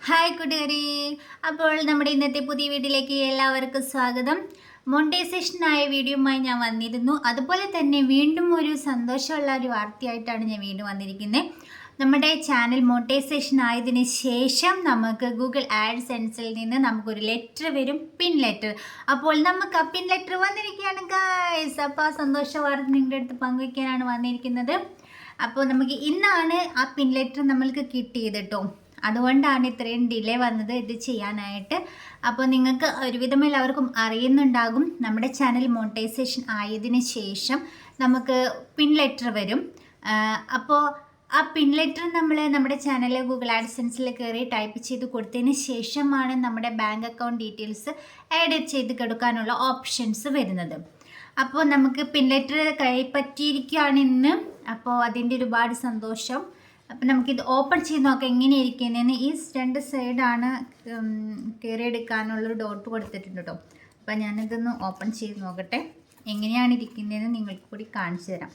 Hi കൂട്ടുകാരി. അപ്പോൾ നമ്മുടെ ഇന്നത്തെ പുതിയ വീഡിയോയിലേക്ക് എല്ലാവർക്കും സ്വാഗതം. മോണിറ്റൈസേഷനായ വീഡിയോയുമായി ഞാൻ വന്നിരുന്നു. അതുപോലെ തന്നെ വീണ്ടും ഒരു സന്തോഷമുള്ള ഒരു വാർത്തയായിട്ടാണ് ഞാൻ വീണ്ടും വന്നിരിക്കുന്നത്. നമ്മുടെ ചാനൽ മോണിറ്റൈസേഷൻ ആയതിന് ശേഷം നമുക്ക് ഗൂഗിൾ ആഡ്സെൻസിൽ നിന്ന് നമുക്കൊരു ലെറ്റർ വരും, പിൻ ലെറ്റർ. അപ്പോൾ നമുക്ക് ആ പിൻ ലെറ്റർ വന്നിരിക്കുകയാണ് ഗായ്സ്. അപ്പോൾ ആ സന്തോഷ വാർത്ത നിങ്ങളുടെ അടുത്ത് പങ്കുവയ്ക്കാനാണ് വന്നിരിക്കുന്നത്. അപ്പോൾ നമുക്ക് ഇന്നാണ് ആ പിൻ ലെറ്റർ നമ്മൾക്ക് കിട്ടിയത് കേട്ടോ. അതുകൊണ്ടാണ് ഇത്രയും ഡിലേ വന്നത് ഇത് ചെയ്യാനായിട്ട്. അപ്പോൾ നിങ്ങൾക്ക് ഒരുവിധം എല്ലാവർക്കും അറിയുന്നുണ്ടാകും, നമ്മുടെ ചാനൽ മോണിറ്റൈസേഷൻ ആയതിന് ശേഷം നമുക്ക് പിൻ ലെറ്റർ വരും. അപ്പോൾ ആ പിൻ ലെറ്റർ നമ്മൾ നമ്മുടെ ചാനൽ ഗൂഗിൾ ആഡ്സെൻസിൽ കയറി ടൈപ്പ് ചെയ്ത് കൊടുത്തതിന് ശേഷമാണ് നമ്മുടെ ബാങ്ക് അക്കൗണ്ട് ഡീറ്റെയിൽസ് ആഡ് ചെയ്ത് കൊടുക്കാനുള്ള ഓപ്ഷൻസ് വരുന്നത്. അപ്പോൾ നമുക്ക് പിൻ ലെറ്റർ കൈപ്പറ്റിയിരിക്കുകയാണ് ഇന്ന്. അപ്പോൾ അതിൻ്റെ ഒരുപാട് സന്തോഷം. അപ്പം നമുക്കിത് ഓപ്പൺ ചെയ്ത് നോക്കാം എങ്ങനെയിരിക്കുന്നതെന്ന്. ഈ രണ്ട് സൈഡാണ് കയറിയെടുക്കാനുള്ളൊരു ഡോട്ട് കൊടുത്തിട്ടുണ്ട് കേട്ടോ. അപ്പം ഞാനിതൊന്ന് ഓപ്പൺ ചെയ്ത് നോക്കട്ടെ എങ്ങനെയാണ് ഇരിക്കുന്നതെന്ന് നിങ്ങൾക്ക് കൂടി കാണിച്ചു തരാം.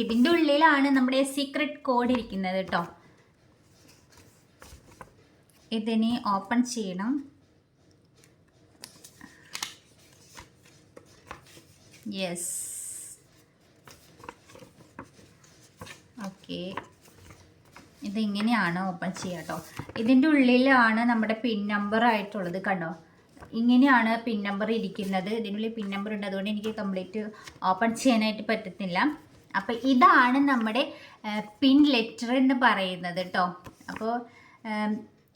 ഇതിൻ്റെ ഉള്ളിലാണ് നമ്മുടെ സീക്രട്ട് കോഡ് ഇരിക്കുന്നത് കേട്ടോ. ഇതിനി ഓപ്പൺ ചെയ്യണം. Yes, okay. ഇതിങ്ങനെയാണ് ഓപ്പൺ ചെയ്യുക കേട്ടോ. ഇതിൻ്റെ ഉള്ളിലാണ് നമ്മുടെ പിൻ നമ്പർ ആയിട്ടുള്ളത് കണ്ടോ. ഇങ്ങനെയാണ് പിൻ നമ്പർ ഇരിക്കുന്നത്. ഇതിനുള്ളിൽ പിൻ നമ്പർ ഉണ്ട്, അതുകൊണ്ട് എനിക്ക് കംപ്ലീറ്റ് ഓപ്പൺ ചെയ്യാനായിട്ട് പറ്റുന്നില്ല. അപ്പോൾ ഇതാണ് നമ്മുടെ പിൻ ലെറ്റർ എന്ന് പറയുന്നത് കേട്ടോ. അപ്പോൾ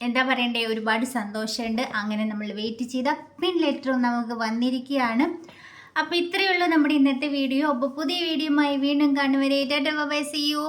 എന്താ പറയണ്ടേ, ഒരുപാട് സന്തോഷമുണ്ട്. അങ്ങനെ നമ്മൾ വെയിറ്റ് ചെയ്ത പിൻ ലെറ്ററും നമുക്ക് വന്നിരിക്കുകയാണ്. അപ്പോൾ ഇത്രയേ ഉള്ളൂ നമ്മുടെ ഇന്നത്തെ വീഡിയോ. അപ്പോൾ പുതിയ വീഡിയോയുമായി വീണ്ടും കാണുവരെ tata bye bye, see U.